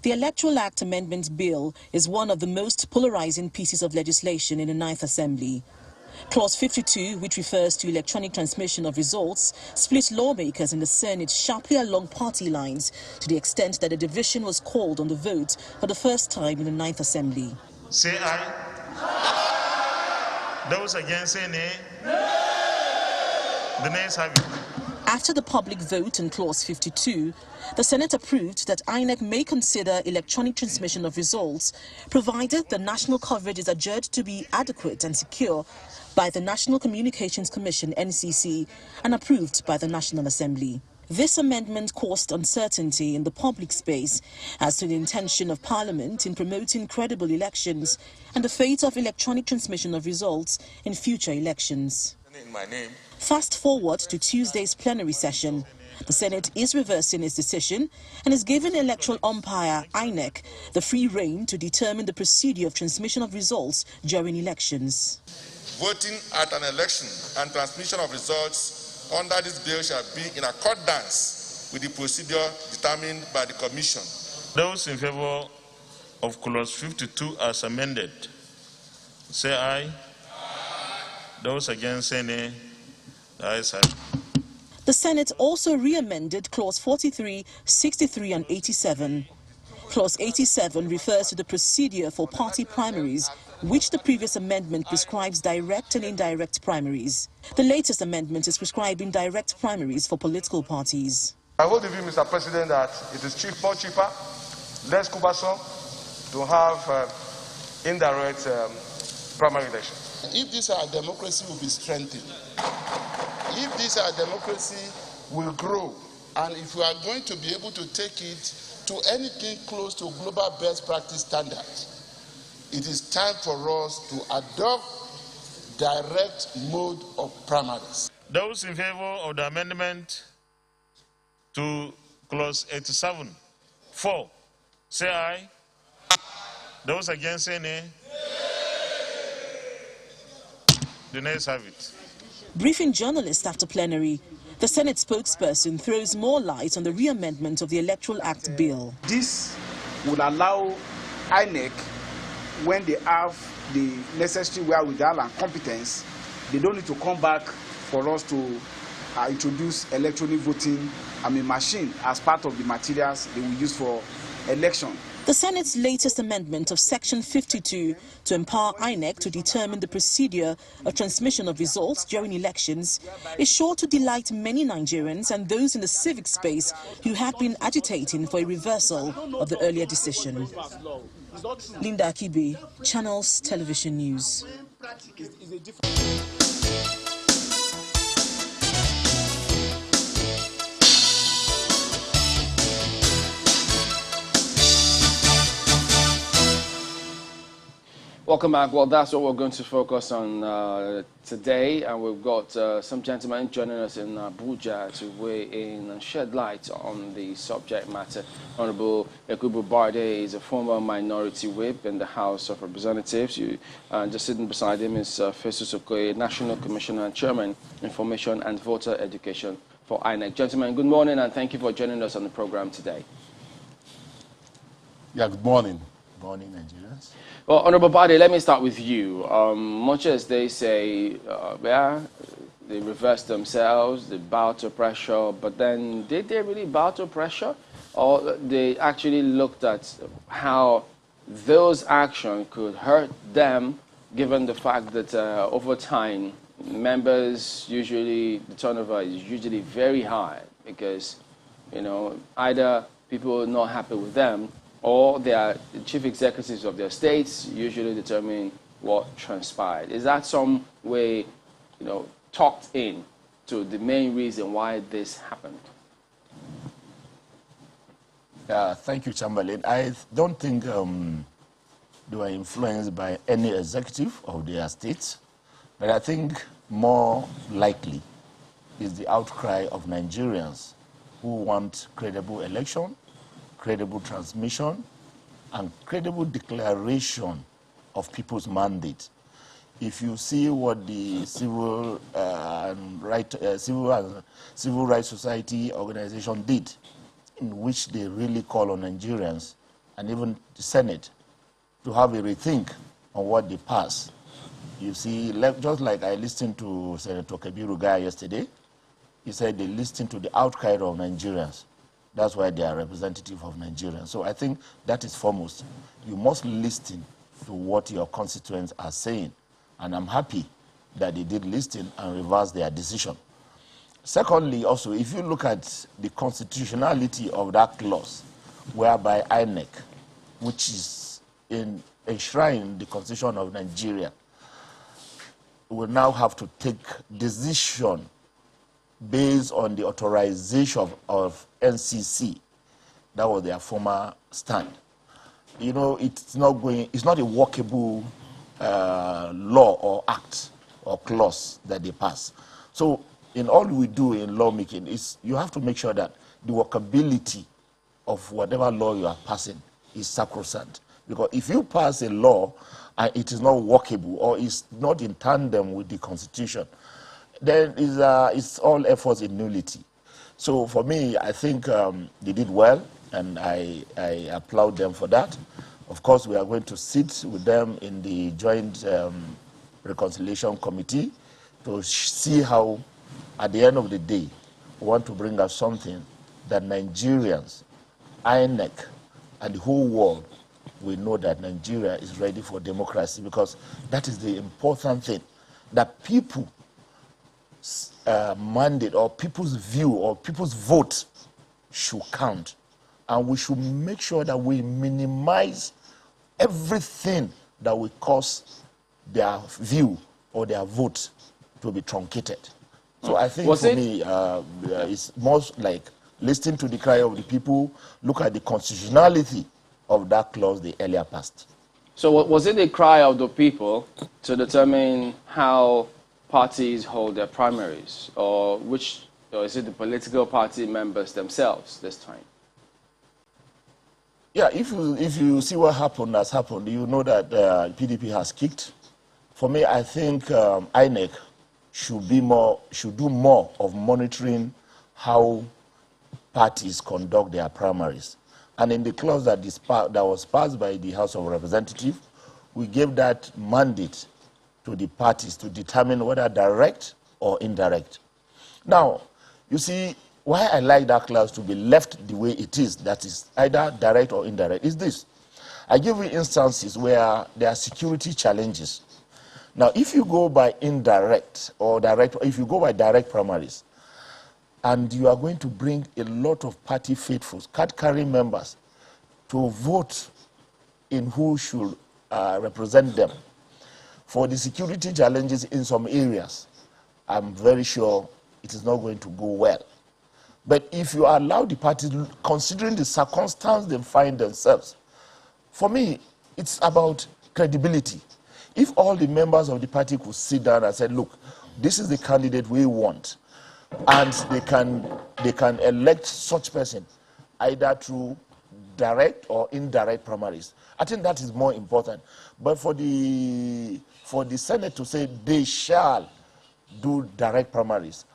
The Electoral Act Amendment Bill is one of the most polarizing pieces of legislation in the Ninth Assembly. Clause 52, which refers to electronic transmission of results, split lawmakers in the Senate sharply along party lines to the extent that a division was called on the vote for the first time in the Ninth Assembly. Say aye. Those against say nay. The nays have it. After the public vote on Clause 52, the Senate approved that INEC may consider electronic transmission of results, provided the national coverage is adjudged to be adequate and secure by the National Communications Commission (NCC) and approved by the National Assembly. This amendment caused uncertainty in the public space as to the intention of Parliament in promoting credible elections and the fate of electronic transmission of results in future elections. In my name. Fast forward to Tuesday's plenary session. The Senate is reversing its decision and is giving electoral umpire INEC the free rein to determine the procedure of transmission of results during elections. Voting at an election and transmission of results under this bill shall be in accordance with the procedure determined by the Commission. Those in favor of Clause 52 as amended, say aye. Those against say nay. The ayes have it. The Senate also re-amended Clause 43, 63 and 87. Clause 87 refers to the procedure for party primaries, which the previous amendment prescribes direct and indirect primaries. The latest amendment is prescribing direct primaries for political parties. I hold the view, Mr. President, that it is more cheaper, less cumbersome to have indirect primary elections. If this our democracy will be strengthened, if this our democracy will grow, and if we are going to be able to take it to anything close to global best practice standards, it is time for us to adopt direct mode of primaries. Those in favor of the amendment to Clause 87, 4, say aye. Those against say nay. The nays have it. Briefing journalists after plenary, the Senate spokesperson throws more light on the re-amendment of the Electoral Act bill. This would allow INEC, when they have the necessary wherewithal and competence, they don't need to come back for us to introduce electronic voting machine as part of the materials they will use for election. The Senate's latest amendment of Section 52 to empower INEC to determine the procedure of transmission of results during elections is sure to delight many Nigerians and those in the civic space who have been agitating for a reversal of the earlier decision. Linda Akibe, Channels Television News. Welcome back. Well, that's what we're going to focus on today, and we've got some gentlemen joining us in Abuja to weigh in and shed light on the subject matter. Honorable Yakubu Barde is a former minority whip in the House of Representatives. Just sitting beside him is Festus Okoye, National Commissioner and Chairman, Information and Voter Education for INEC. Gentlemen, good morning, and thank you for joining us on the program today. Yeah, good morning. Good morning, Nigerians. Well, Honorable Bade, let me start with you. Much as they say, they reversed themselves, they bowed to pressure, but then did they really bow to pressure? Or they actually looked at how those actions could hurt them, given the fact that over time, members usually, the turnover is usually very high because, either people are not happy with them or the chief executives of their states usually determine what transpired. Is that some way, talked in to the main reason why this happened? Thank you, Chamberlain. I don't think they were influenced by any executive of their states, but I think more likely is the outcry of Nigerians who want credible election, credible transmission, and credible declaration of people's mandate. If you see what the civil rights society organization did, in which they really call on Nigerians and even the Senate to have a rethink on what they pass. You see, just like I listened to Senator Kabiru Gaya yesterday, he said they listened to the outcry of Nigerians. That's why they are representative of Nigerians. So I think that is foremost. You must listen to what your constituents are saying. And I'm happy that they did listen and reverse their decision. Secondly, also, if you look at the constitutionality of that clause, whereby INEC, which is enshrined in the Constitution of Nigeria, will now have to take decision based on the authorization of NCC. That was their former stand. You know, it's not a workable law or act or clause that they pass. So in all we do in lawmaking is you have to make sure that the workability of whatever law you are passing is sacrosanct. Because if you pass a law and it is not workable or is not in tandem with the Constitution, then it's all efforts in nullity. So for me, I think they did well, and I applaud them for that. Of course, we are going to sit with them in the Joint Reconciliation Committee to see how, at the end of the day, we want to bring us something that Nigerians, INEC, and the whole world will know that Nigeria is ready for democracy, because that is the important thing, that people's mandate or people's view or people's vote should count. And we should make sure that we minimize everything that will cause their view or their vote to be truncated. So I think for me, it's most like listen to the cry of the people, look at the constitutionality of that clause they earlier passed. So was it the cry of the people to determine how parties hold their primaries, or is it the political party members themselves this time? Yeah, if you see what has happened, you know that PDP has kicked. For me, I think INEC should do more of monitoring how parties conduct their primaries. And in the clause that was passed by the House of Representatives, we gave that mandate to the parties to determine whether direct or indirect. Now, you see, why I like that clause to be left the way it is, that is either direct or indirect, is this. I give you instances where there are security challenges. Now, if you go by indirect or direct, or if you go by direct primaries, and you are going to bring a lot of party faithfuls, card-carrying members, to vote in who should represent them, for the security challenges in some areas, I'm very sure it is not going to go well. But if you allow the parties, considering the circumstance they find themselves, for me, it's about credibility. If all the members of the party could sit down and say, look, this is the candidate we want, and they can elect such person either through direct or indirect primaries, I think that is more important. But for the Senate to say they shall do direct primaries,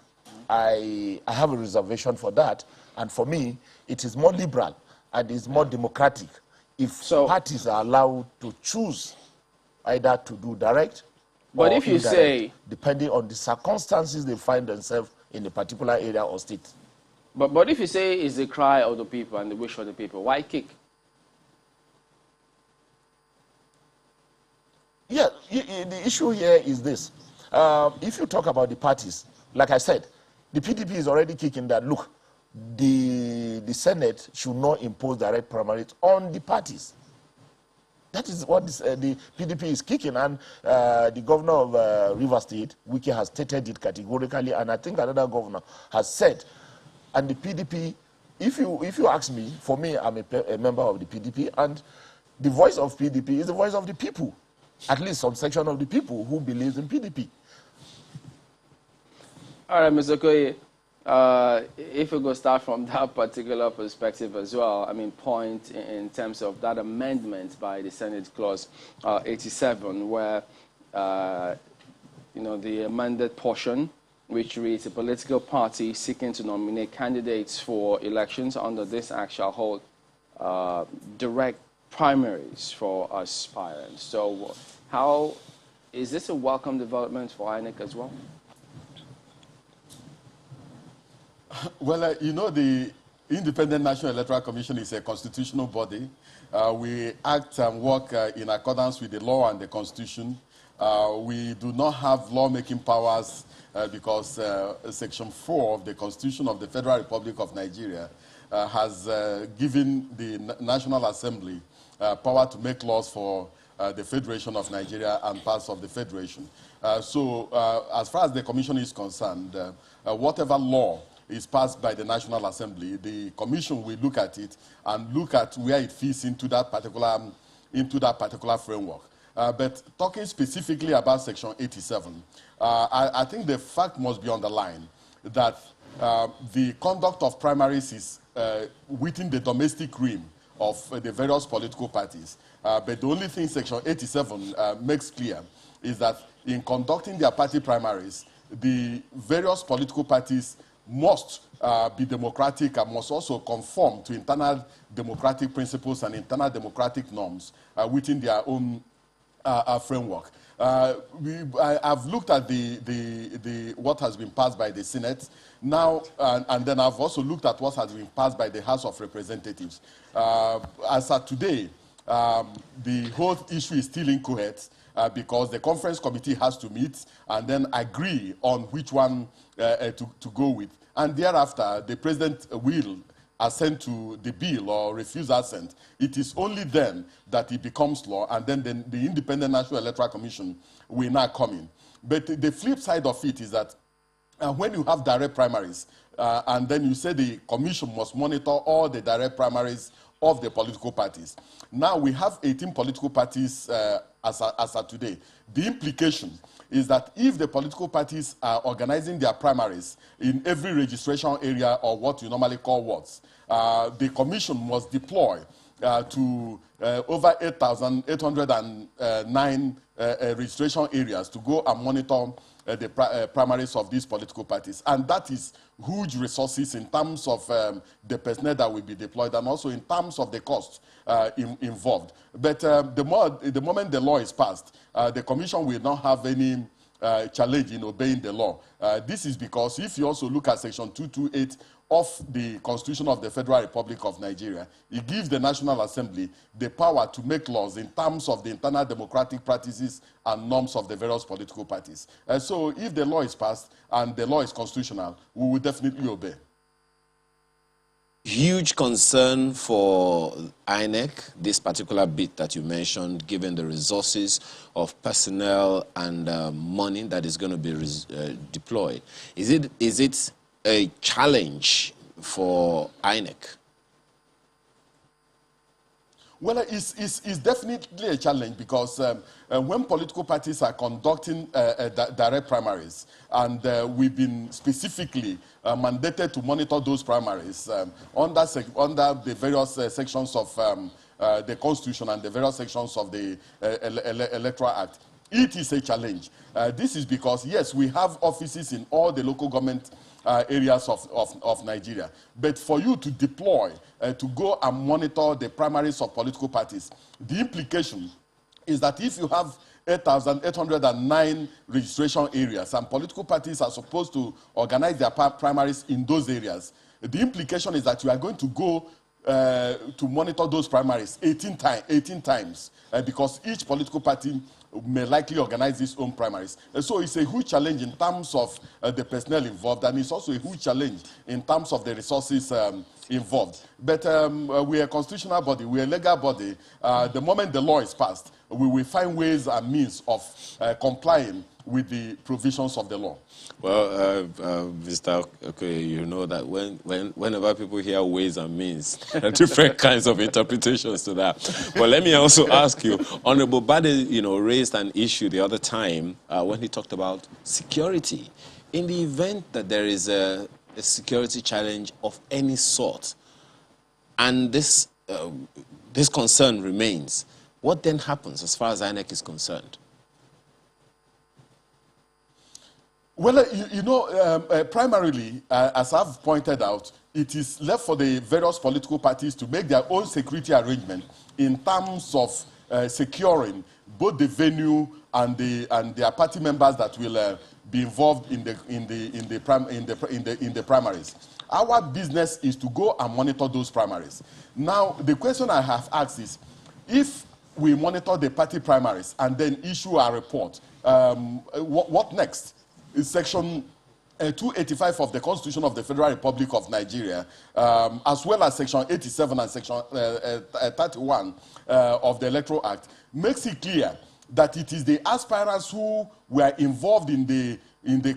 I have a reservation for that. And for me, it is more liberal and it's more democratic if parties are allowed to choose either to do direct or if you indirect, say, depending on the circumstances they find themselves in a particular area or state. But if you say it's the cry of the people and the wish of the people, why kick? Yeah, the issue here is this. If you talk about the parties, like I said, the PDP is already kicking that, look, the Senate should not impose direct primaries on the parties. That is what the PDP is kicking, and the governor of Rivers State, Wike, has stated it categorically, and I think another governor has said. And the PDP, if you ask me, for me, I'm a member of the PDP, and the voice of PDP is the voice of the people, at least some section of the people who believes in PDP. All right, Mr. Okoye, if we go start from that particular perspective as well, I mean, point in terms of that amendment by the Senate Clause 87, where, the amended portion, which reads, a political party seeking to nominate candidates for elections under this act shall hold direct primaries for aspirants. So how is this a welcome development for INEC as well? Well, you know, the Independent National Electoral Commission is a constitutional body. We act and work in accordance with the law and the Constitution. We do not have lawmaking powers because Section 4 of the Constitution of the Federal Republic of Nigeria has given the National Assembly power to make laws for the Federation of Nigeria and parts of the Federation. So as far as the Commission is concerned, whatever law is passed by the National Assembly, the Commission will look at it and look at where it fits into that particular framework. But talking specifically about Section 87, I think the fact must be underlined that the conduct of primaries is within the domestic realm of the various political parties. But the only thing Section 87 makes clear is that in conducting their party primaries, the various political parties must be democratic and must also conform to internal democratic principles and internal democratic norms within their own framework. I've looked at what has been passed by the Senate now, and then I've also looked at what has been passed by the House of Representatives. As of today, the whole issue is still incoherent because the conference committee has to meet and then agree on which one to go with. And thereafter, the president will assent to the bill or refuse assent. It is only then that it becomes law, and then the Independent National Electoral Commission will now come in. But the flip side of it is that when you have direct primaries, and then you say the commission must monitor all the direct primaries of the political parties. Now we have 18 political parties as of today. The implication is that if the political parties are organizing their primaries in every registration area, or what you normally call wards, the commission must deploy to over 8,809 registration areas to go and monitor the primaries of these political parties. And that is huge resources in terms of the personnel that will be deployed and also in terms of the cost involved. But the moment the law is passed, the commission will not have any challenge in obeying the law. This is because if you also look at Section 228 of the Constitution of the Federal Republic of Nigeria, it gives the National Assembly the power to make laws in terms of the internal democratic practices and norms of the various political parties. So if the law is passed and the law is constitutional, we will definitely obey. Huge concern for INEC, this particular bit that you mentioned, given the resources of personnel and money that is going to be deployed. Is it a challenge for INEC? Well, it's definitely a challenge because when political parties are conducting direct primaries, and we've been specifically mandated to monitor those primaries under the various sections of the Constitution and the various sections of the Electoral Act, it is a challenge. This is because, yes, we have offices in all the local government areas of Nigeria. But for you to deploy, to go and monitor the primaries of political parties, the implication is that if you have 8,809 registration areas and political parties are supposed to organize their primaries in those areas, the implication is that you are going to go to monitor those primaries 18 times because each political party may likely organize its own primaries. So it's a huge challenge in terms of the personnel involved, and it's also a huge challenge in terms of the resources involved. But we're a constitutional body, we're a legal body. The moment the law is passed, we will find ways and means of complying with the provisions of the law. Well, Mr. Okay, you know that whenever people hear ways and means, there are different kinds of interpretations to that. But let me also ask you, Honorable Bade, raised an issue the other time when he talked about security. In the event that there is a security challenge of any sort, and this concern remains, what then happens as far as INEC is concerned? Well, primarily, as I've pointed out, it is left for the various political parties to make their own security arrangement in terms of securing both the venue and their party members that will be involved in the primaries. Our business is to go and monitor those primaries. Now, the question I have asked is, if we monitor the party primaries and then issue a report, what next? Is Section 285 of the Constitution of the Federal Republic of Nigeria, as well as Section 87 and Section 31 of the Electoral Act, makes it clear that it is the aspirants who were involved in the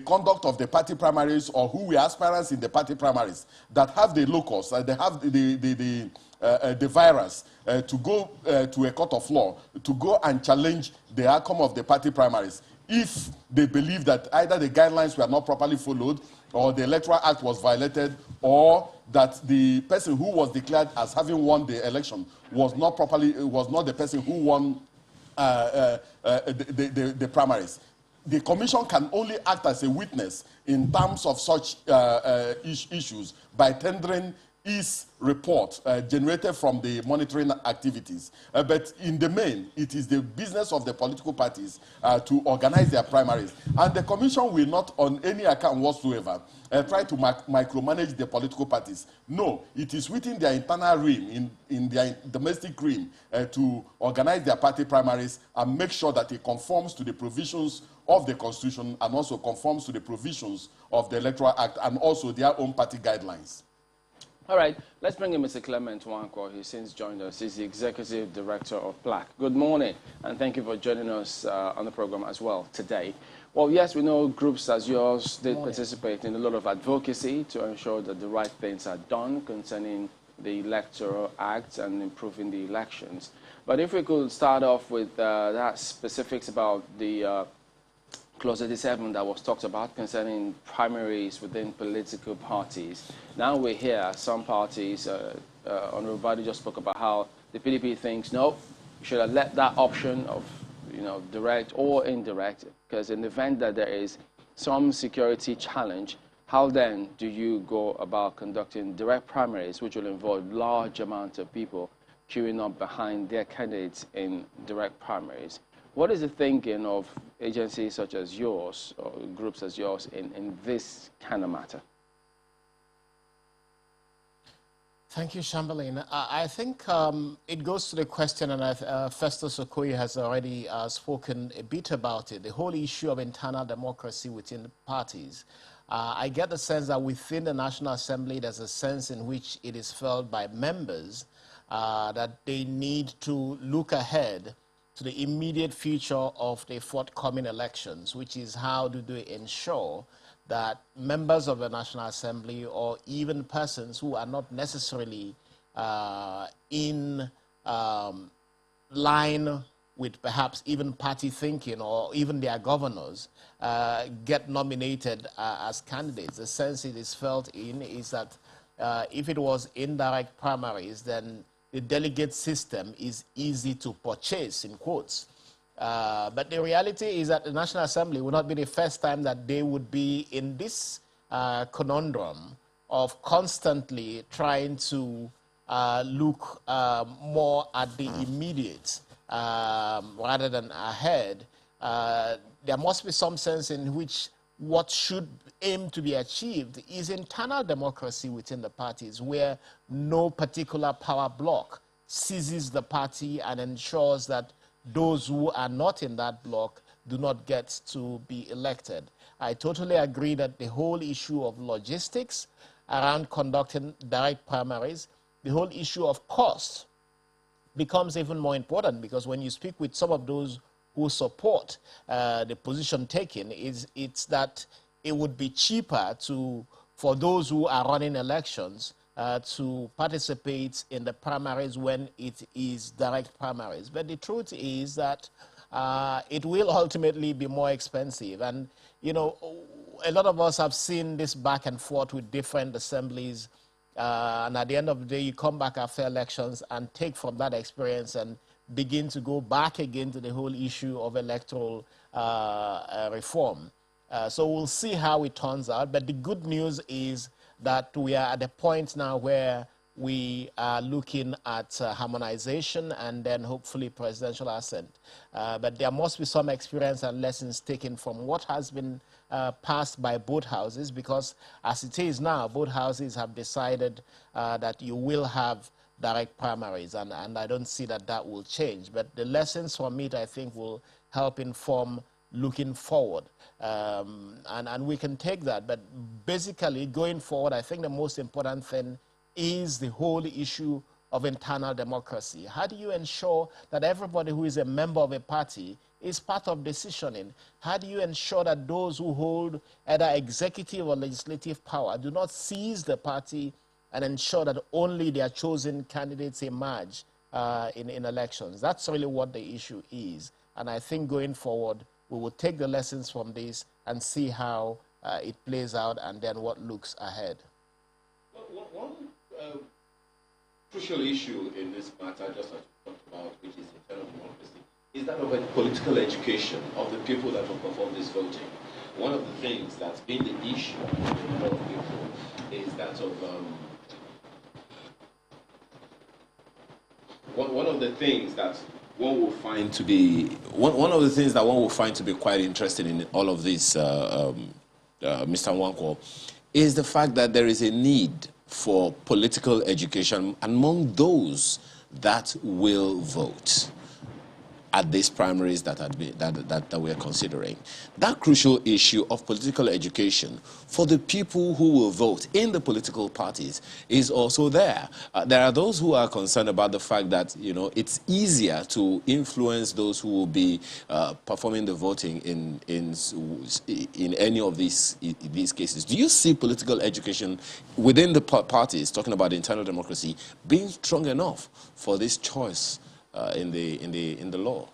conduct of the party primaries, or who were aspirants in the party primaries, that have the locus, they have the virus to go to a court of law to go and challenge the outcome of the party primaries if they believe that either the guidelines were not properly followed, or the Electoral Act was violated, or that the person who was declared as having won the election was not the person who won the primaries. The Commission can only act as a witness in terms of such issues by tendering its report generated from the monitoring activities. But in the main, it is the business of the political parties to organize their primaries. And the Commission will not, on any account whatsoever, try to micromanage the political parties. No, it is within their internal realm, in their domestic realm, to organize their party primaries and make sure that it conforms to the provisions of the Constitution and also conforms to the provisions of the Electoral Act and also their own party guidelines. All right, let's bring in Mr. Clement Nwankwo. He's since joined us. He's the Executive Director of PLAC. Good morning, and thank you for joining us on the program as well today. Well, yes, we know groups as yours did participate in a lot of advocacy to ensure that the right things are done concerning the Electoral Act and improving the elections. But if we could start off with that specifics about the Clause 87 that was talked about concerning primaries within political parties. Now we hear some parties, Honorable Badi just spoke about how the PDP thinks, no, you should have let that option of, direct or indirect, because in the event that there is some security challenge, how then do you go about conducting direct primaries, which will involve large amounts of people queuing up behind their candidates in direct primaries? What is the thinking of agencies such as yours, or groups as yours, in this kind of matter? Thank you, Chamberlain. I think it goes to the question, and Festus Okoye has already spoken a bit about it, the whole issue of internal democracy within the parties. I get the sense that within the National Assembly, there's a sense in which it is felt by members that they need to look ahead to the immediate future of the forthcoming elections, which is how do they ensure that members of the National Assembly, or even persons who are not necessarily in line with perhaps even party thinking or even their governors, get nominated as candidates. The sense it is felt in is that if it was indirect primaries, then the delegate system is easy to purchase, in quotes. But the reality is that the National Assembly will not be the first time that they would be in this conundrum of constantly trying to look more at the immediate rather than ahead. There must be some sense in which what should aim to be achieved is internal democracy within the parties, where no particular power bloc seizes the party and ensures that those who are not in that bloc do not get to be elected. I totally agree that the whole issue of logistics around conducting direct primaries, the whole issue of cost becomes even more important, because when you speak with some of those who support the position taken, it's that it would be cheaper for those who are running elections to participate in the primaries when it is direct primaries. But the truth is that it will ultimately be more expensive. And, a lot of us have seen this back and forth with different assemblies. And at the end of the day, you come back after elections and take from that experience and begin to go back again to the whole issue of electoral reform. So we'll see how it turns out. But the good news is that we are at a point now where we are looking at harmonization and then hopefully presidential assent. But there must be some experience and lessons taken from what has been passed by both houses, because as it is now, both houses have decided that you will have direct primaries, and I don't see that that will change. But the lessons from it, I think, will help inform looking forward. And we can take that. But basically, going forward, I think the most important thing is the whole issue of internal democracy. How do you ensure that everybody who is a member of a party is part of decisioning? How do you ensure that those who hold either executive or legislative power do not seize the party and ensure that only their chosen candidates emerge in elections? That's really what the issue is. And I think going forward, we will take the lessons from this and see how it plays out and then what looks ahead. One crucial issue in this matter, just as we talked about, which is internal democracy, is that of a political education of the people that will perform this voting. One of the things that's been the issue with a lot of people is that of one of the things that one will find to be quite interesting in all of this, Mr. Nwankwo, is the fact that there is a need for political education among those that will vote at these primaries that we are considering. That crucial issue of political education for the people who will vote in the political parties is also there. There are those who are concerned about the fact that, you know, it's easier to influence those who will be performing the voting in any of these cases. Do you see political education within the parties, talking about internal democracy, being strong enough for this choice in the law?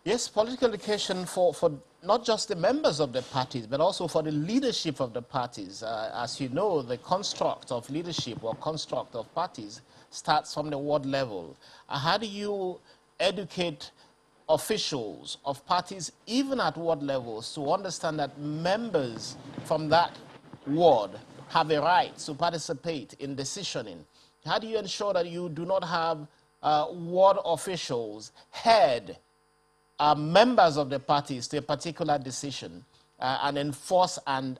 Yes, political education for not just the members of the parties, but also for the leadership of the parties. As you know, the construct of leadership or construct of parties starts from the ward level. How do you educate officials of parties, even at ward levels, to understand that members from that ward have a right to participate in decisioning? How do you ensure that you do not have ward officials head members of the parties to a particular decision and enforce and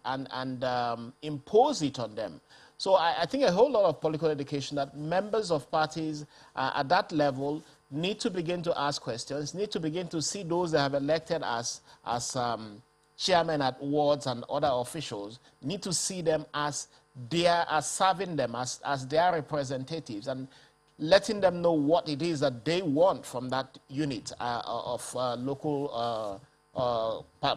impose it on them? So I think a whole lot of political education that members of parties at that level need to begin to ask questions, need to begin to see those they have elected as chairmen at wards and other officials, need to see them as serving them as their representatives and letting them know what it is that they want from that unit of local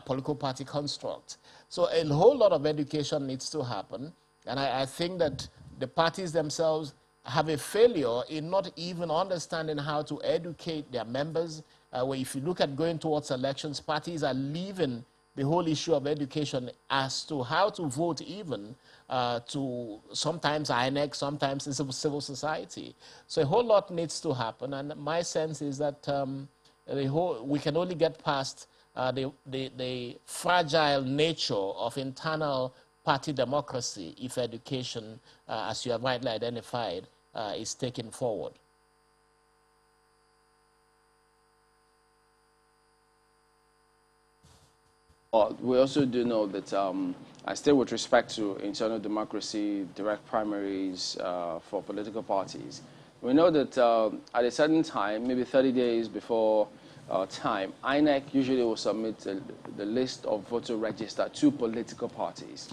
political party construct. So a whole lot of education needs to happen, and I think that the parties themselves have a failure in not even understanding how to educate their members. Where if you look at going towards elections, parties are leaving the whole issue of education as to how to vote even to sometimes INEC, sometimes civil society. So a whole lot needs to happen, and my sense is that we can only get past the fragile nature of internal party democracy if education, as you have rightly identified, is taken forward. We also do know that, still with respect to internal democracy, direct primaries for political parties, we know that at a certain time, maybe 30 days before time, INEC usually will submit the list of voter register to political parties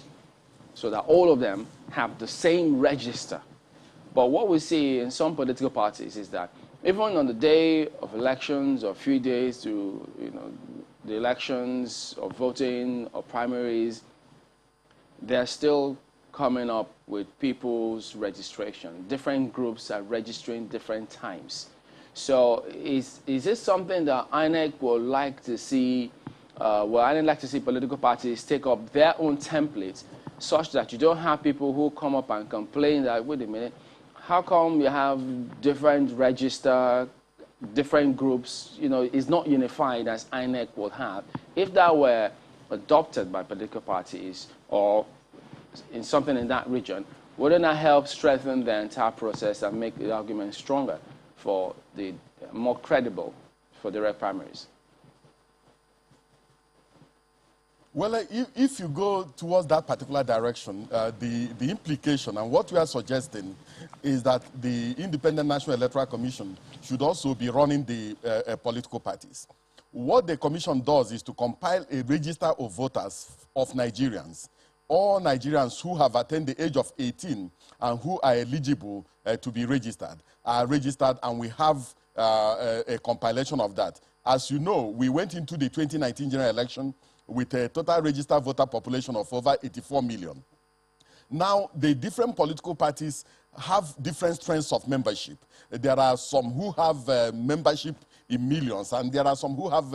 so that all of them have the same register. But what we see in some political parties is that even on the day of elections or a few days to the elections or voting or primaries, they're still coming up with people's registration. Different groups are registering different times. So is this something that INEC would like to see, INEC like to see political parties take up their own templates such that you don't have people who come up and complain that, wait a minute, how come you have different register, different groups, is not unified as INEC would have? If that were adopted by political parties or in something in that region, Wouldn't that help strengthen the entire process and make the argument stronger for the more credible for direct primaries? Well, if you go towards that particular direction, the implication and what we are suggesting is that the Independent National Electoral Commission should also be running the political parties. What the commission does is to compile a register of voters of Nigerians. All Nigerians who have attained the age of 18 and who are eligible to be registered are registered, and we have a compilation of that. As you know, we went into the 2019 general election with a total registered voter population of over 84 million. Now, the different political parties have different strengths of membership. There are some who have membership in millions, and there are some who have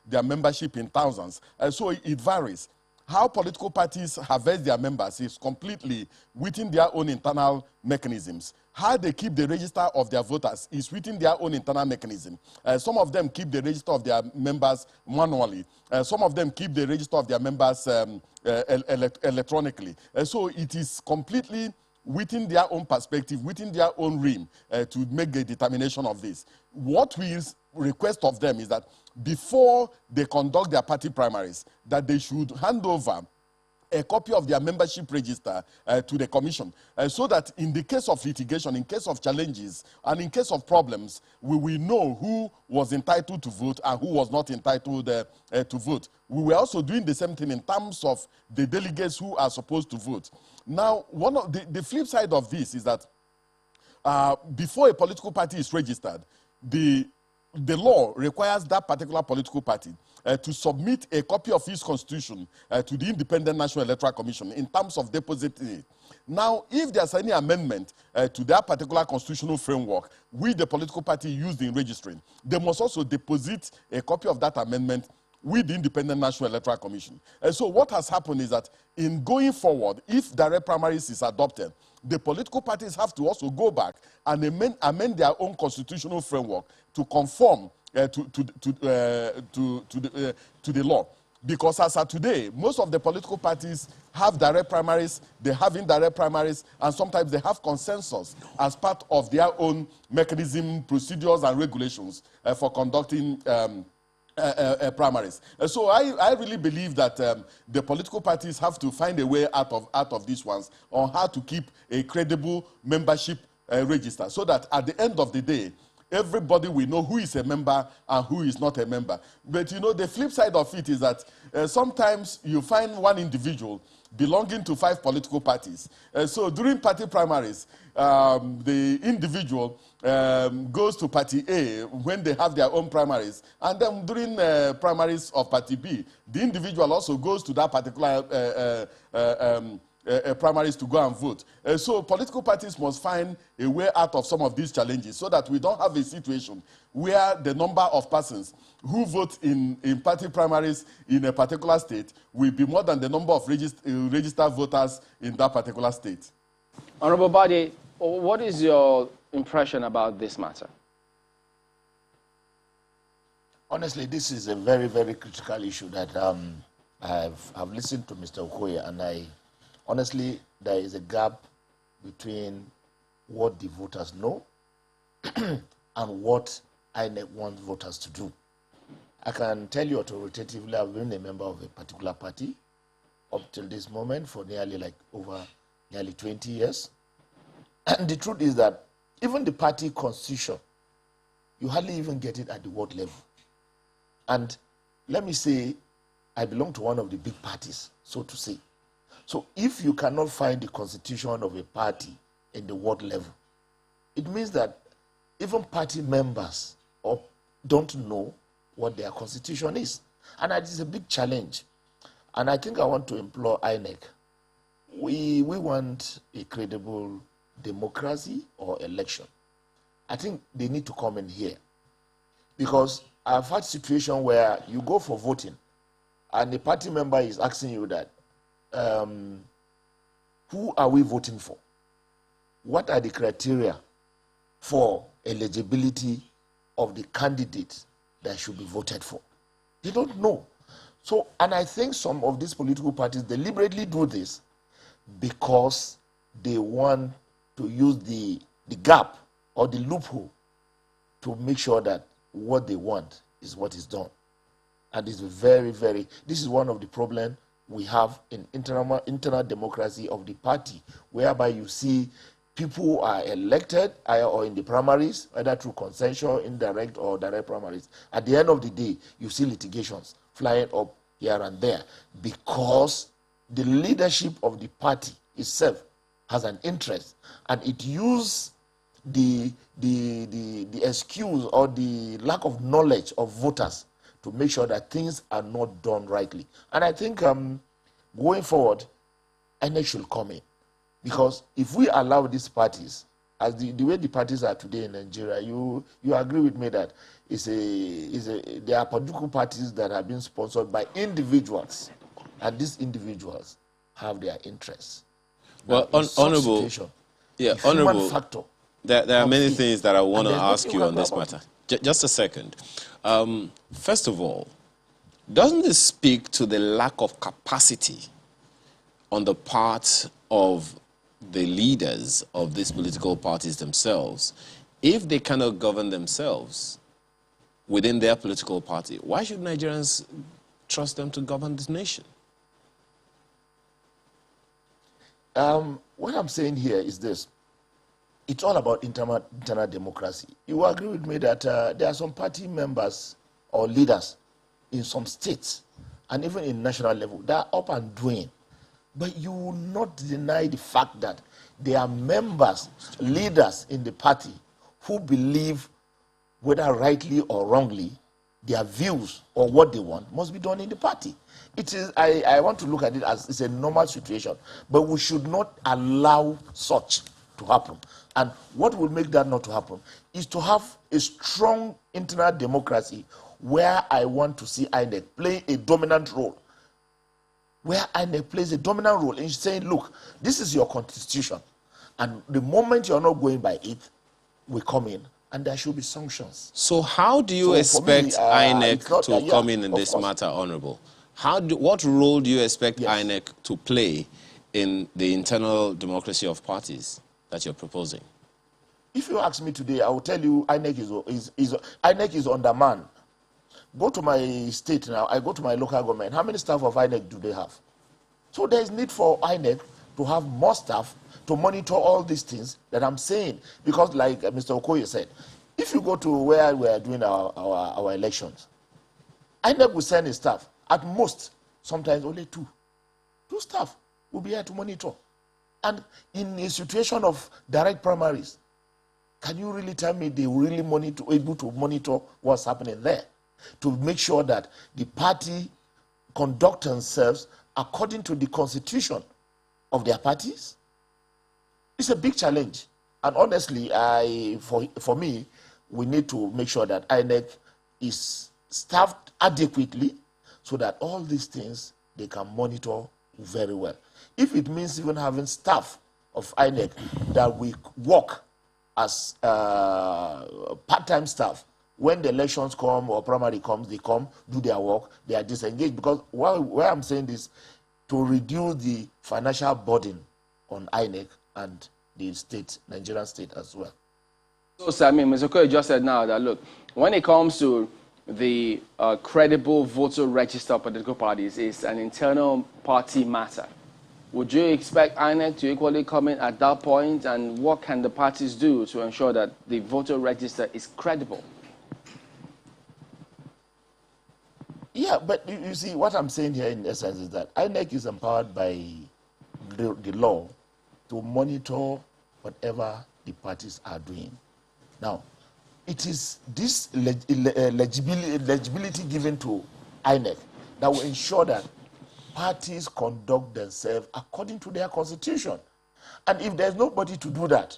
their membership in thousands. So it varies. How political parties harvest their members is completely within their own internal mechanisms. How they keep the register of their voters is within their own internal mechanism. Some of them keep the register of their members manually. Some of them keep the register of their members electronically. So it is completely within their own perspective, within their own realm, to make the determination of this. What we request of them is that before they conduct their party primaries, that they should hand over a copy of their membership register to the commission, so that in the case of litigation, in case of challenges, and in case of problems, we will know who was entitled to vote and who was not entitled to vote. We were also doing the same thing in terms of the delegates who are supposed to vote. Now, one of the flip side of this is that before a political party is registered, the law requires that particular political party to submit a copy of its constitution to the Independent National Electoral Commission in terms of depositing it. Now, if there's any amendment to that particular constitutional framework which the political party used in registering, they must also deposit a copy of that amendment with the Independent National Electoral Commission. So what has happened is that in going forward, if direct primaries is adopted, the political parties have to also go back and amend their own constitutional framework to conform to the law. Because as of today, most of the political parties have direct primaries, they have indirect primaries, and sometimes they have consensus as part of their own mechanism, procedures, and regulations for conducting primaries. So I really believe that the political parties have to find a way out of these ones on how to keep a credible membership register, so that at the end of the day, everybody will know who is a member and who is not a member. But you know, the flip side of it is that sometimes you find one individual belonging to 5 political parties. So during party primaries, the individual goes to party A when they have their own primaries. And then during primaries of party B, the individual also goes to that particular primaries to go and vote. So political parties must find a way out of some of these challenges so that we don't have a situation where the number of persons who vote in party primaries in a particular state will be more than the number of registered voters in that particular state. Honorable Bade, what is your impression about this matter? Honestly, this is a very, very critical issue that I've listened to Mr. Okoye, and honestly, there is a gap between what the voters know and what INEC wants voters to do. I can tell you authoritatively, I've been a member of a particular party up till this moment for over nearly 20 years. And the truth is that even the party constitution, you hardly even get it at the ward level. And let me say, I belong to one of the big parties, so to say. So if you cannot find the constitution of a party in the ward level, it means that even party members don't know what their constitution is. And it is a big challenge. And I think I want to implore INEC. We want a credible democracy or election. I think they need to come in here. Because I've had a situation where you go for voting and the party member is asking you that, who are we voting for? What are the criteria for eligibility of the candidate that should be voted for? They don't know. So, and I think some of these political parties deliberately do this because they want to use the gap or the loophole to make sure that what they want is what is done. And it's this is one of the problems we have in internal democracy of the party, whereby you see people are elected or in the primaries, either through consensual, indirect, or direct primaries. At the end of the day, you see litigations flying up here and there because the leadership of the party itself has an interest, and it uses the excuse or the lack of knowledge of voters to make sure that things are not done rightly. And I think going forward, INEC should come in. Because if we allow these parties, as the way the parties are today in Nigeria, you agree with me that there are political parties that have been sponsored by individuals, and these individuals have their interests. Well, Honourable, Honourable, factor. There are many things that I want to ask you on this matter. Just a second. First of all, doesn't this speak to the lack of capacity on the part of the leaders of these political parties themselves? If they cannot govern themselves within their political party, why should Nigerians trust them to govern this nation? What I'm saying here is this. It's all about internal democracy. You agree with me that there are some party members or leaders in some states and even in national level that are up and doing. But you will not deny the fact that there are members, leaders in the party who believe, whether rightly or wrongly, their views or what they want must be done in the party. It is, I want to look at it as it's a normal situation, but we should not allow such to happen. And what will make that not to happen is to have a strong internal democracy where I want to see INEC play a dominant role. Where INEC plays a dominant role in saying, look, this is your constitution. And the moment you're not going by it, we come in and there should be sanctions. So how do you expect INEC to come in this matter, Honourable? What role do you expect INEC to play in the internal democracy of parties that you're proposing? If you ask me today, I will tell you INEC is undermanned. Go to my state now, I go to my local government. How many staff of INEC do they have? So there is need for INEC to have more staff to monitor all these things that I'm saying. Because like Mr. Okoye said, if you go to where we are doing our elections, INEC will send a staff. At most, sometimes only two. Two staff will be here to monitor. And in a situation of direct primaries, can you really tell me they really able to monitor what's happening there? To make sure that the party conduct themselves according to the constitution of their parties? It's a big challenge. And honestly, for me, we need to make sure that INEC is staffed adequately so that all these things they can monitor very well. If it means even having staff of INEC that we work as part-time staff, when the elections come or primary comes, they come, do their work, they are disengaged. Because why I'm saying this, to reduce the financial burden on INEC and the state, Nigerian state as well. So, I mean, Mr. Okoye just said now that, look, when it comes to the credible voter register of political parties, it's an internal party matter. Would you expect INEC to equally come in at that point? And what can the parties do to ensure that the voter register is credible? Yeah, but you see, what I'm saying here in essence is that INEC is empowered by the law to monitor whatever the parties are doing. Now, it is this legibility given to INEC that will ensure that parties conduct themselves according to their constitution. And if there's nobody to do that,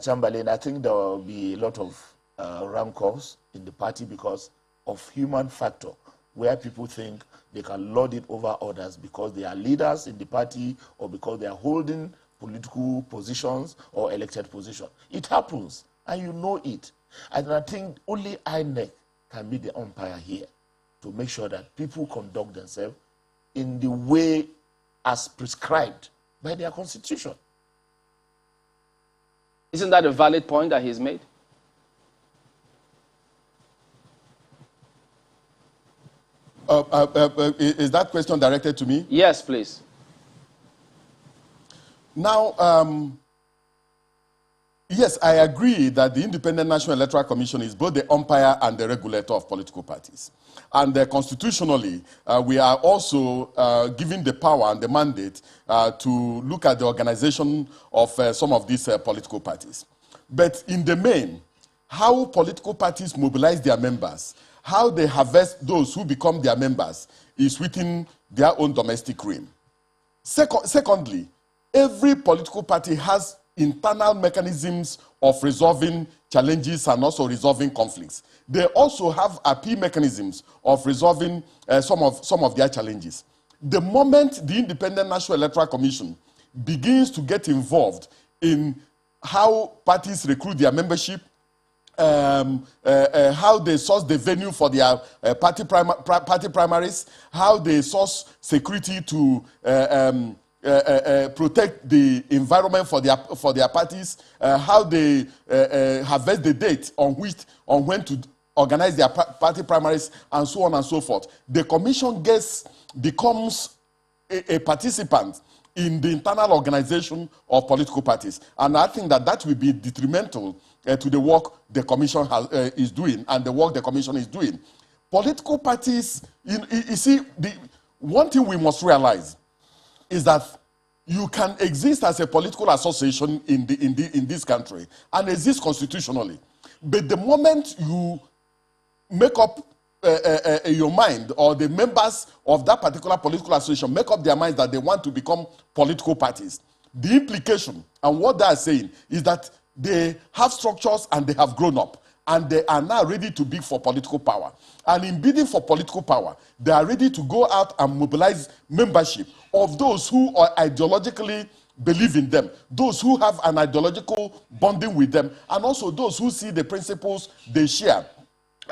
Chamberlain, I think there will be a lot of rancors in the party because of human factor, where people think they can lord it over others because they are leaders in the party or because they are holding political positions or elected positions. It happens, and you know it. And I think only INEC can be the umpire here to make sure that people conduct themselves in the way as prescribed by their constitution. Isn't that a valid point that he's made? Is that question directed to me? Yes, please. Now, yes, I agree that the Independent National Electoral Commission is both the umpire and the regulator of political parties. And constitutionally, we are also given the power and the mandate to look at the organization of some of these political parties. But in the main, how political parties mobilize their members, how they harvest those who become their members, is within their own domestic realm. Secondly, every political party has internal mechanisms of resolving challenges and also resolving conflicts. They also have appeal mechanisms of resolving some of their challenges. The moment the Independent National Electoral Commission begins to get involved in how parties recruit their membership, how they source the venue for their party primaries, how they source security to protect the environment for their parties, how they harvest the date on when to organize their party primaries, and so on and so forth. The commission becomes a participant in the internal organization of political parties, and I think that will be detrimental to the work the commission is doing and the work the commission is doing. Political parties, you see, one thing we must realize is that you can exist as a political association in this country and exist constitutionally. But the moment you make up your mind, or the members of that particular political association make up their minds that they want to become political parties, the implication and what they are saying is that they have structures and they have grown up, and they are now ready to bid for political power. And in bidding for political power, they are ready to go out and mobilize membership of those who are ideologically believe in them, those who have an ideological bonding with them, and also those who see the principles they share.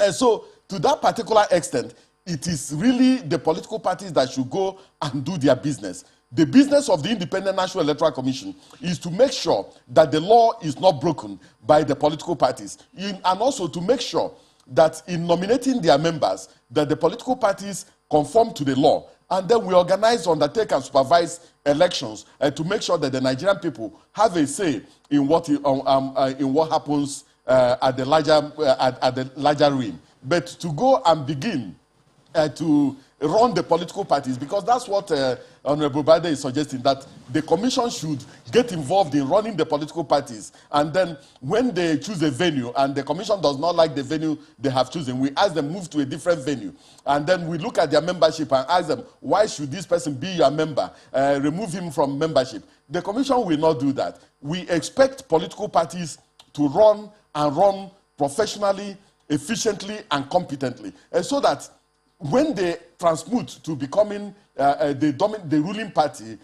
And so, to that particular extent, it is really the political parties that should go and do their business. The business of the Independent National Electoral Commission is to make sure that the law is not broken by the political parties, and also to make sure that in nominating their members, that the political parties conform to the law. And then we organize, undertake, and supervise elections to make sure that the Nigerian people have a say in what happens at the larger realm. But to go and begin to run the political parties, because that's what Honorable Bade is suggesting, that the commission should get involved in running the political parties, and then when they choose a venue and the commission does not like the venue they have chosen, we ask them move to a different venue, and then we look at their membership and ask them, why should this person be your member? Remove him from membership. The commission will not do that. We expect political parties to run professionally, efficiently, and competently, and so that when they transmute to becoming the ruling party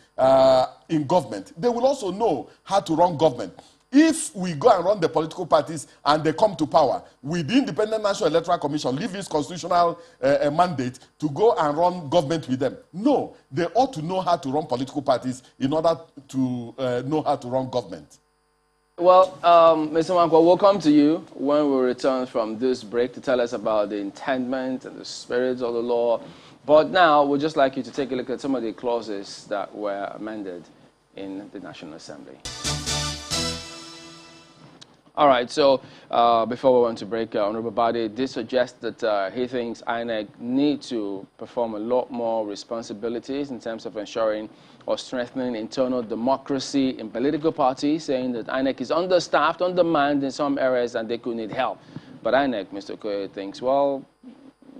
in government, they will also know how to run government. If we go and run the political parties and they come to power, will the Independent National Electoral Commission leave its constitutional mandate to go and run government with them? No, they ought to know how to run political parties in order to know how to run government. Well, Mr. Wankwa, we'll come to you when we return from this break to tell us about the intendment and the spirit of the law. But now, we'd just like you to take a look at some of the clauses that were amended in the National Assembly. All right, so before we went to break, Honorable Bade did suggest that he thinks INEC need to perform a lot more responsibilities in terms of ensuring or strengthening internal democracy in political parties, saying that INEC is understaffed, undermanned in some areas, and they could need help. But INEC, Mr. Okoye, thinks, well,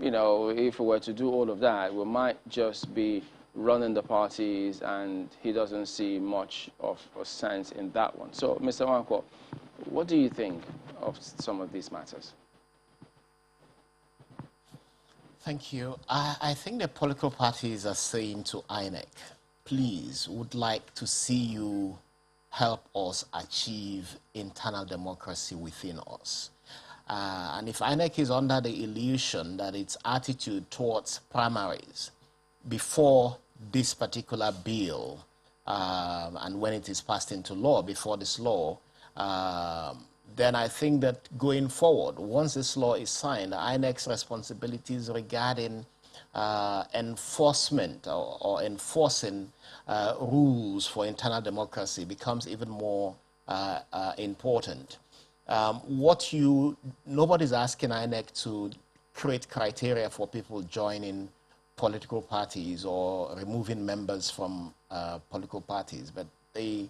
you know, if we were to do all of that, we might just be running the parties, and he doesn't see much of a sense in that one. So, Mr. Wankwa, what do you think of some of these matters? Thank you. I think the political parties are saying to INEC, please, would like to see you help us achieve internal democracy within us. And if INEC is under the illusion that its attitude towards primaries before this particular bill and when it is passed into law, before this law, then I think that going forward, once this law is signed, INEC's responsibilities regarding enforcement or enforcing rules for internal democracy becomes even more important. Nobody's asking INEC to create criteria for people joining political parties or removing members from political parties, but the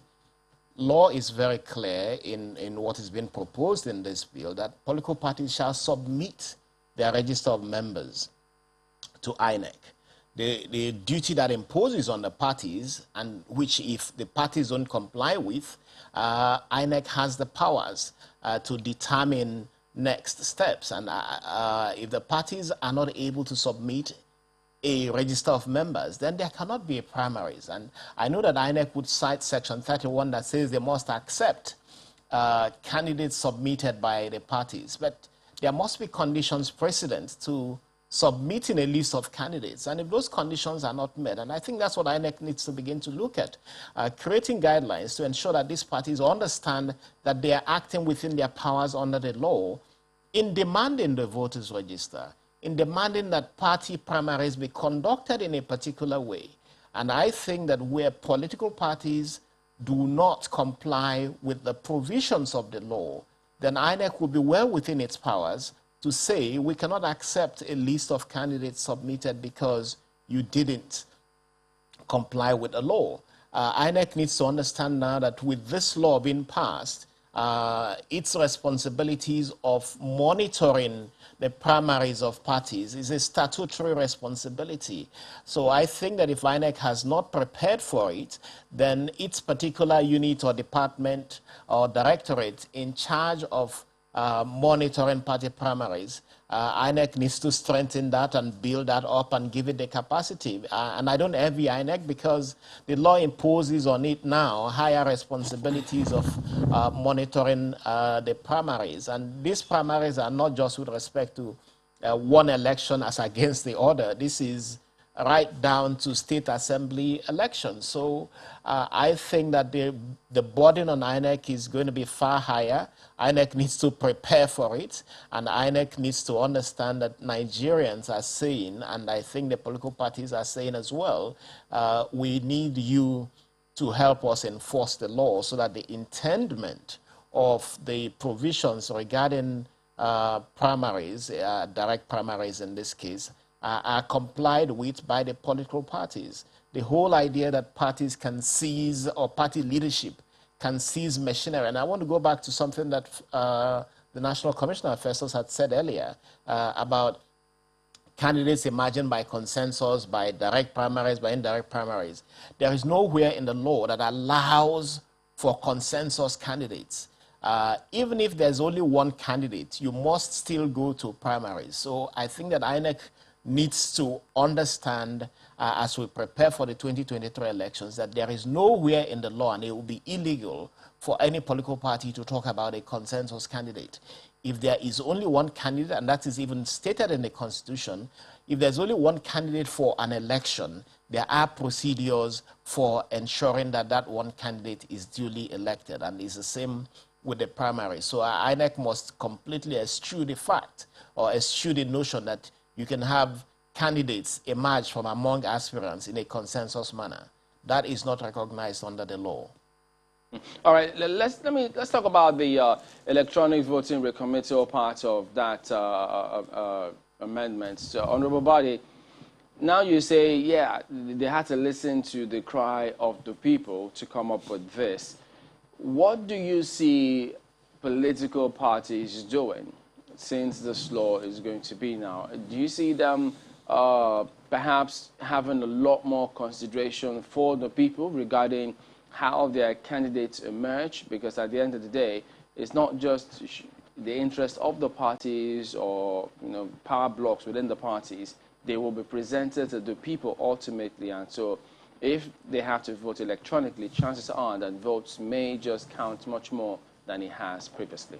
law is very clear in what is being proposed in this bill that political parties shall submit their register of members to INEC. The duty that imposes on the parties, and which if the parties don't comply with, INEC has the powers to determine next steps. And if the parties are not able to submit a register of members, then there cannot be a primaries. And I know that INEC would cite Section 31 that says they must accept candidates submitted by the parties. But there must be conditions precedent to submitting a list of candidates. And if those conditions are not met, and I think that's what INEC needs to begin to look at, creating guidelines to ensure that these parties understand that they are acting within their powers under the law in demanding the voters register, in demanding that party primaries be conducted in a particular way. And I think that where political parties do not comply with the provisions of the law, then INEC will be well within its powers to say we cannot accept a list of candidates submitted because you didn't comply with the law. INEC needs to understand now that with this law being passed, its responsibilities of monitoring the primaries of parties is a statutory responsibility. So I think that if INEC has not prepared for it, then its particular unit or department or directorate in charge of monitoring party primaries, INEC needs to strengthen that and build that up and give it the capacity. And I don't envy INEC because the law imposes on it now higher responsibilities of monitoring the primaries. And these primaries are not just with respect to one election as against the other. This is right down to state assembly elections. So I think that the burden on INEC is going to be far higher. INEC needs to prepare for it, and INEC needs to understand that Nigerians are saying, and I think the political parties are saying as well, we need you to help us enforce the law so that the intendment of the provisions regarding primaries, direct primaries in this case, are complied with by the political parties. The whole idea that parties can seize, or party leadership can seize machinery. And I want to go back to something that the National Commissioner of Elections had said earlier about candidates emerging by consensus, by direct primaries, by indirect primaries. There is nowhere in the law that allows for consensus candidates. Even if there's only one candidate, you must still go to primaries. So I think that INEC needs to understand as we prepare for the 2023 elections that there is nowhere in the law, and it will be illegal for any political party to talk about a consensus candidate. If there is only one candidate, and that is even stated in the Constitution, if there's only one candidate for an election, there are procedures for ensuring that that one candidate is duly elected, and it's the same with the primary. So INEC must completely eschew the fact or eschew the notion that you can have candidates emerge from among aspirants in a consensus manner. That is not recognized under the law. All right, let's talk about the electronic voting recommittal part of that amendment. So, Honorable Body, now you say, yeah, they had to listen to the cry of the people to come up with this. What do you see political parties doing since this law is going to be now? Do you see them perhaps having a lot more consideration for the people regarding how their candidates emerge? Because at the end of the day, it's not just the interest of the parties or power blocks within the parties. They will be presented to the people ultimately, and so if they have to vote electronically, chances are that votes may just count much more than it has previously.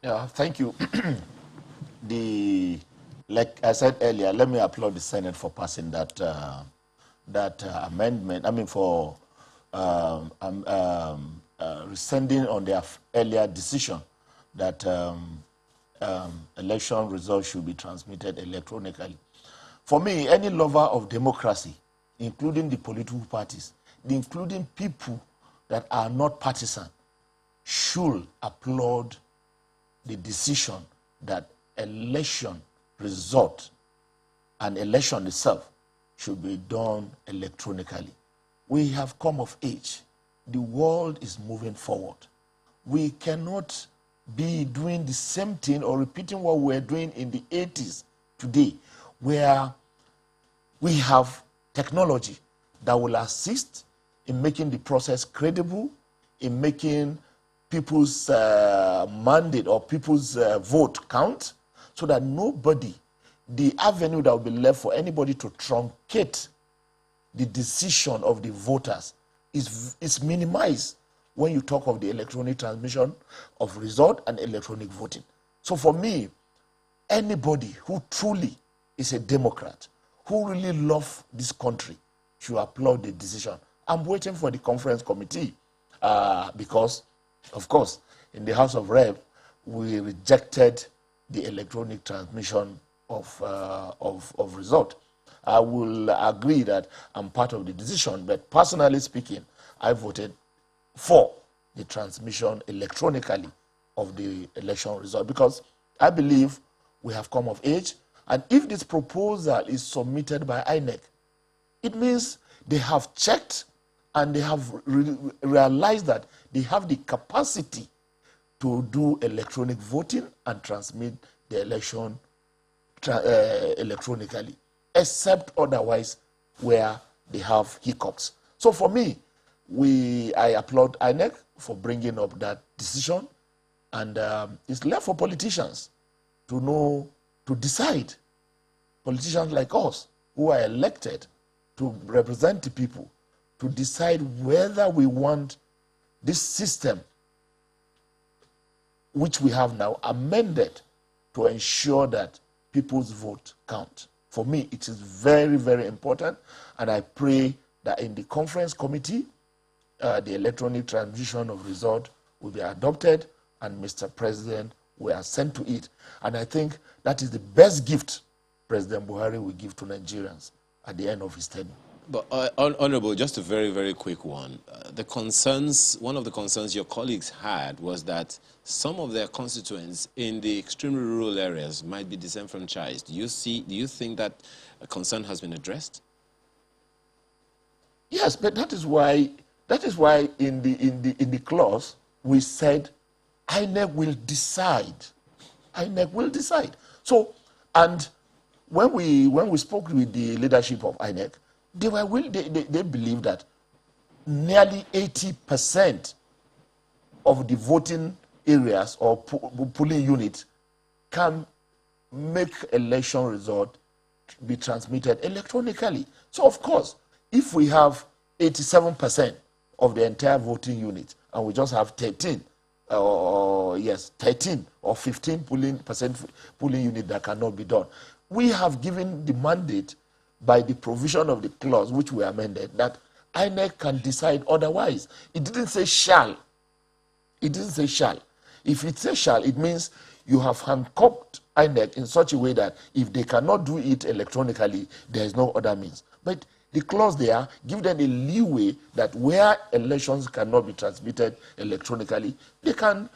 Yeah, thank you. Like I said earlier, let me applaud the Senate for passing that that amendment, I mean for rescinding on their earlier decision that election results should be transmitted electronically. For me, any lover of democracy, including the political parties, including people that are not partisan, should applaud the decision that election result and election itself should be done electronically. We have come of age. The world is moving forward. We cannot be doing the same thing or repeating what we were doing in the 80s today, where we have technology that will assist in making the process credible, in making people's mandate or people's vote count, so that nobody, the avenue that will be left for anybody to truncate the decision of the voters is minimized when you talk of the electronic transmission of result and electronic voting. So for me, anybody who truly is a Democrat, who really loves this country, should applaud the decision. I'm waiting for the conference committee because, of course, in the House of Rep, we rejected the electronic transmission of result. I will agree that I'm part of the decision, but personally speaking, I voted for the transmission electronically of the election result because I believe we have come of age, and if this proposal is submitted by INEC, it means they have checked and they have realized that they have the capacity to do electronic voting and transmit the election electronically, except otherwise where they have hiccups. So for me, I applaud INEC for bringing up that decision, and it's left for politicians to decide. Politicians like us, who are elected to represent the people, to decide whether we want this system, which we have now, amended to ensure that people's vote count. For me, it is very, very important, and I pray that in the conference committee, the electronic transmission of result will be adopted and Mr. President will assent to it. And I think that is the best gift President Buhari will give to Nigerians at the end of his tenure. But Honorable, just a very, very quick one. One of the concerns your colleagues had was that some of their constituents in the extremely rural areas might be disenfranchised. Do you think that a concern has been addressed? Yes, but that is why in the clause we said INEC will decide. INEC will decide. So, and when we spoke with the leadership of INEC, they believe that nearly 80% of the voting areas or polling units can make election result be transmitted electronically. So of course, if we have 87% of the entire voting unit and we just have 13 or 15 polling unit that cannot be done, we have given the mandate by the provision of the clause which we amended that INEC can decide otherwise. It didn't say shall. It didn't say shall. If it says shall, it means you have handcuffed INEC in such a way that if they cannot do it electronically, there is no other means. But the clause there give them a leeway that where elections cannot be transmitted electronically, they can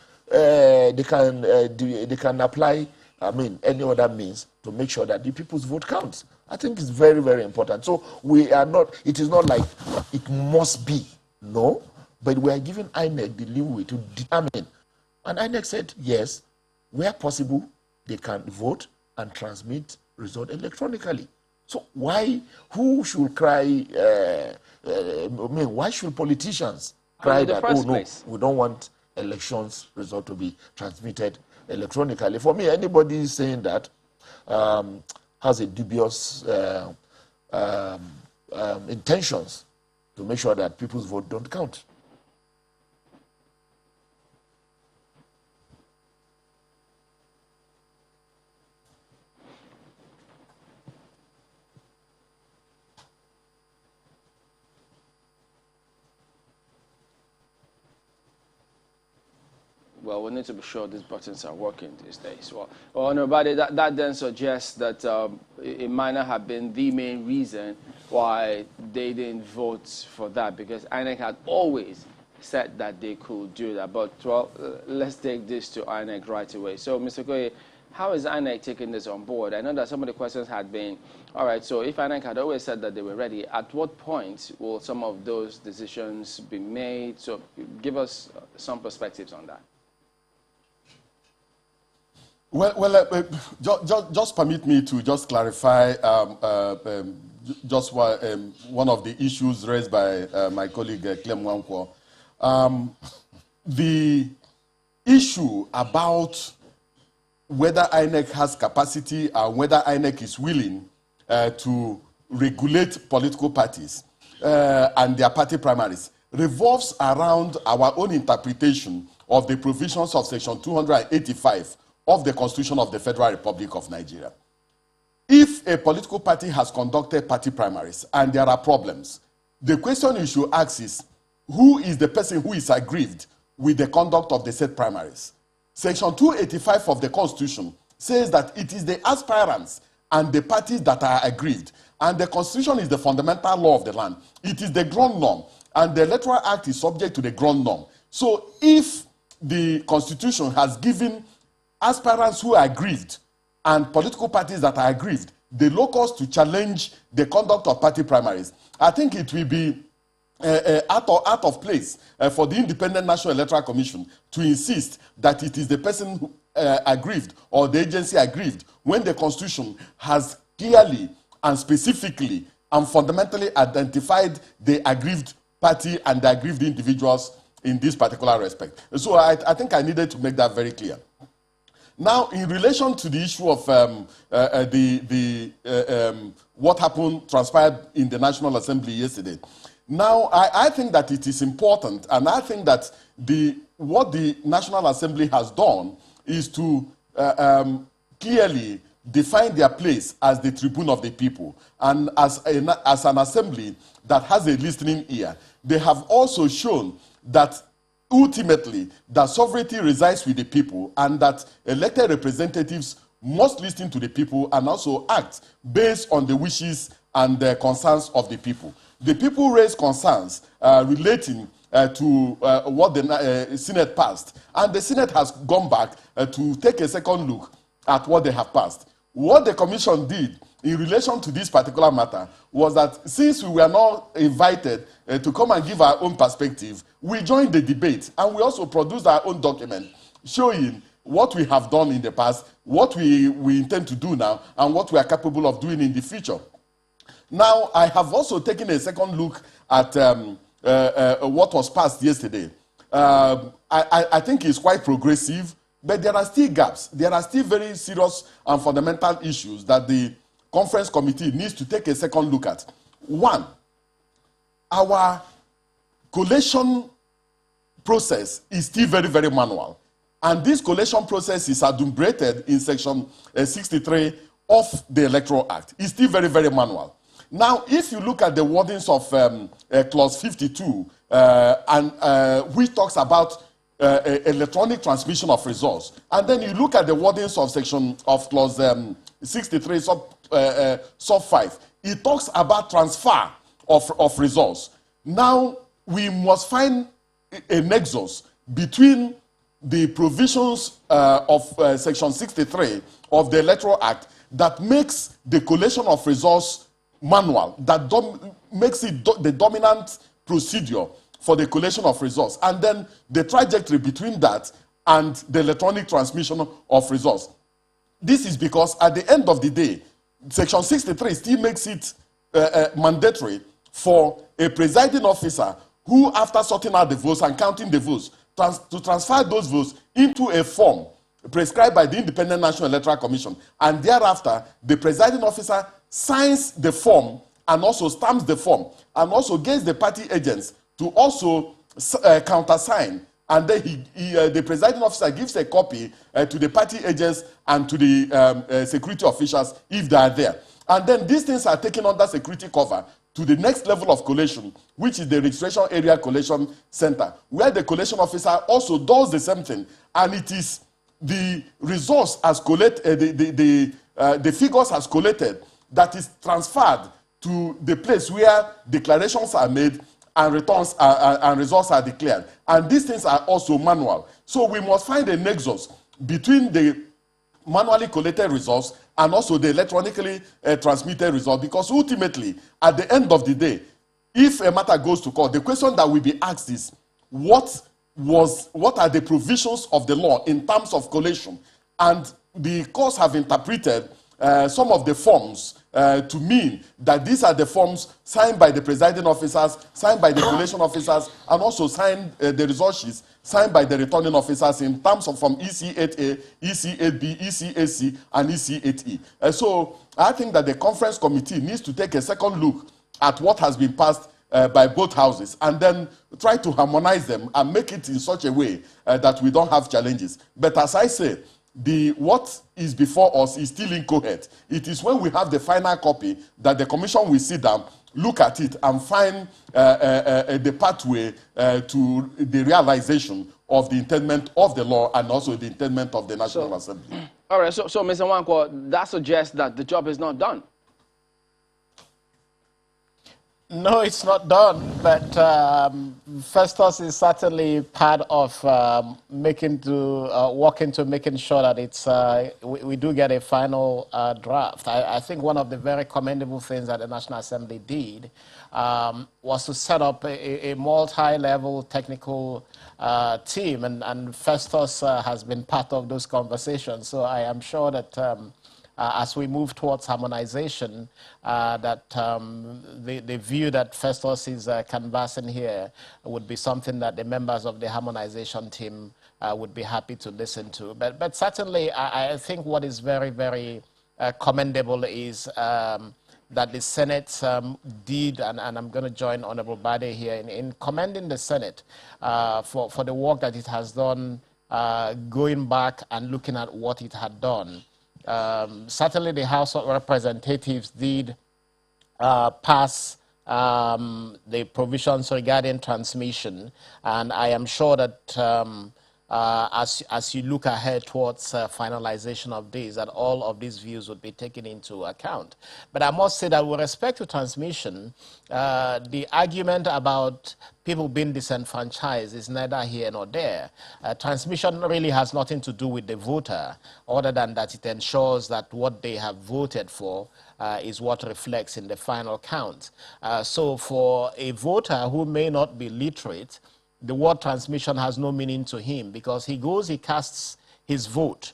apply, any other means to make sure that the people's vote counts. I think it's very, very important. So it is not like it must be, no, but we are giving INEC the leeway to determine. And INEC said, yes, where possible, they can vote and transmit result electronically. So who should cry, why should politicians cry that, oh no, we don't want elections result to be transmitted electronically? For me, anybody saying that has a dubious intentions to make sure that people's vote don't count. well, we need to be sure these buttons are working these days. Well, Honorable, that then suggests that it might not have been the main reason why they didn't vote for that, because INEC had always said that they could do that. But, well, let's take this to INEC right away. So, Mr. Koye, how is INEC taking this on board? I know that some of the questions had been, all right, so if INEC had always said that they were ready, at what point will some of those decisions be made? So give us some perspectives on that. Well, just permit me to just clarify just one of the issues raised by my colleague Clem Wankwo. The issue about whether INEC has capacity and whether INEC is willing to regulate political parties and their party primaries revolves around our own interpretation of the provisions of Section 285 of the Constitution of the Federal Republic of Nigeria. If a political party has conducted party primaries and there are problems, the question you should ask is, who is the person who is aggrieved with the conduct of the said primaries? Section 285 of the Constitution says that it is the aspirants and the parties that are aggrieved. And the Constitution is the fundamental law of the land. It is the ground norm. And the Electoral Act is subject to the ground norm. So if the Constitution has given aspirants who are aggrieved and political parties that are aggrieved the locus to challenge the conduct of party primaries, I think it will be out of place for the Independent National Electoral Commission to insist that it is the person who, aggrieved or the agency aggrieved when the Constitution has clearly and specifically and fundamentally identified the aggrieved party and the aggrieved individuals in this particular respect. So I think I needed to make that very clear. Now, in relation to the issue of what transpired in the National Assembly yesterday, now I think that it is important, and I think that what the National Assembly has done is to clearly define their place as the tribune of the people and as an assembly that has a listening ear. They have also shown that ultimately, that sovereignty resides with the people and that elected representatives must listen to the people and also act based on the wishes and the concerns of the people. The people raised concerns relating to what the Senate passed, and the Senate has gone back to take a second look at what they have passed. What the Commission did in relation to this particular matter was that since we were not invited to come and give our own perspective, we joined the debate and we also produced our own document showing what we have done in the past, what we intend to do now, and what we are capable of doing in the future. Now, I have also taken a second look at what was passed yesterday. I think it's quite progressive, but there are still gaps. There are still very serious and fundamental issues that the Conference Committee needs to take a second look at. One, our collation process is still very, very manual. And this collation process is adumbrated in Section 63 of the Electoral Act. It's still very, very manual. Now, if you look at the wordings of Clause 52, which talks about electronic transmission of results, and then you look at the wordings of Clause 63 sub 5, it talks about transfer of results. Now, we must find a nexus between the provisions of Section 63 of the Electoral Act that makes the collation of results manual, that makes it the dominant procedure for the collation of results, and then the trajectory between that and the electronic transmission of results. This is because at the end of the day, Section 63 still makes it mandatory for a presiding officer who, after sorting out the votes and counting the votes, to transfer those votes into a form prescribed by the Independent National Electoral Commission. And thereafter, the presiding officer signs the form and also stamps the form and also gets the party agents to also countersign. And then the presiding officer gives a copy to the party agents and to the security officials if they are there. And then these things are taken under security cover to the next level of collation, which is the registration area collation center, where the collation officer also does the same thing. And it is the resource as collated, the figures as collated that is transferred to the place where declarations are made and returns and results are declared. And these things are also manual. So we must find a nexus between the manually collated results and also the electronically transmitted result, because ultimately, at the end of the day, if a matter goes to court, the question that will be asked is, what are the provisions of the law in terms of collation? And the courts have interpreted some of the forms to mean that these are the forms signed by the presiding officers, signed by the collation officers, and also signed the result sheets signed by the returning officers in terms of from EC8A, EC8B, EC8C, and EC8E. So I think that the conference committee needs to take a second look at what has been passed by both houses and then try to harmonize them and make it in such a way that we don't have challenges. But as I say, what is before us is still incoherent. It is when we have the final copy that the commission will sit down, look at it, and find the pathway to the realization of the intendment of the law and also the intendment of the National Assembly. All right, so Mr. Nwankwo, that suggests that the job is not done. No, it's not done, but Festus is certainly part of working to making sure that it's we do get a final draft. I think one of the very commendable things that the National Assembly did was to set up a multi-level technical team, and Festus has been part of those conversations. So I am sure that as we move towards harmonization, that the view that Festus is canvassing here would be something that the members of the harmonization team would be happy to listen to. But certainly, I think what is very, very commendable is that the Senate did, and I'm going to join Honorable Bade here in commending the Senate for the work that it has done, going back and looking at what it had done. Certainly the House of Representatives did pass the provisions regarding transmission, and I am sure that as you look ahead towards finalization of this, that all of these views would be taken into account. But I must say that with respect to transmission, the argument about people being disenfranchised is neither here nor there. Transmission really has nothing to do with the voter, other than that it ensures that what they have voted for is what reflects in the final count. So for a voter who may not be literate, the word transmission has no meaning to him, because he casts his vote.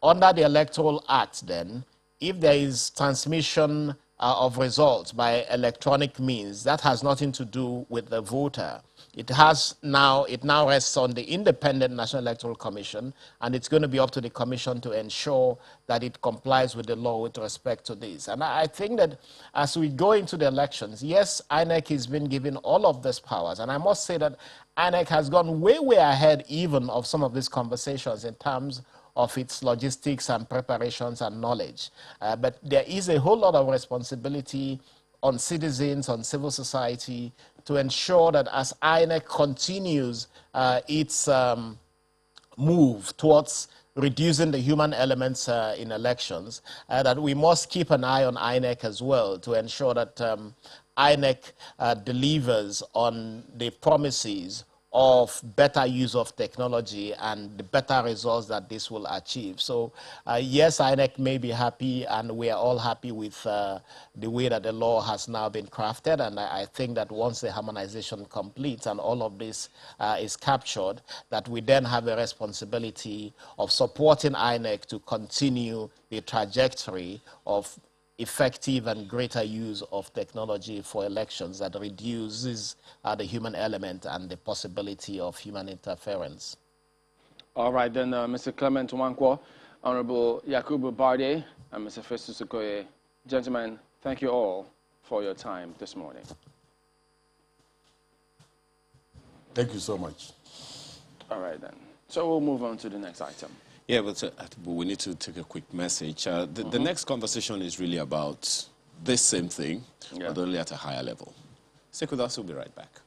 Under the Electoral Act, then, if there is transmission of results by electronic means, that has nothing to do with the voter. It now rests on the independent National Electoral Commission, and it's going to be up to the commission to ensure that it complies with the law with respect to this. And I think that as we go into the elections, yes, INEC has been given all of these powers, and I must say that INEC has gone way, way ahead even of some of these conversations in terms of its logistics and preparations and knowledge. But there is a whole lot of responsibility on citizens, on civil society, to ensure that as INEC continues its move towards reducing the human elements in elections, that we must keep an eye on INEC as well to ensure that INEC delivers on the promises of better use of technology and the better results that this will achieve. So yes, INEC may be happy, and we are all happy with the way that the law has now been crafted, and I think that once the harmonization completes and all of this is captured, that we then have a responsibility of supporting INEC to continue the trajectory of effective and greater use of technology for elections that reduces the human element and the possibility of human interference. All right, then, Mr. Clement Nwankwo, Honorable Yakubu Bade, and Mr. Festus Okoye. Gentlemen, thank you all for your time this morning. Thank you so much. All right, then. So we'll move on to the next item. Yeah, but we need to take a quick message. The next conversation is really about this same thing, Yeah. but only at a higher level. Stick with us, we'll be right back.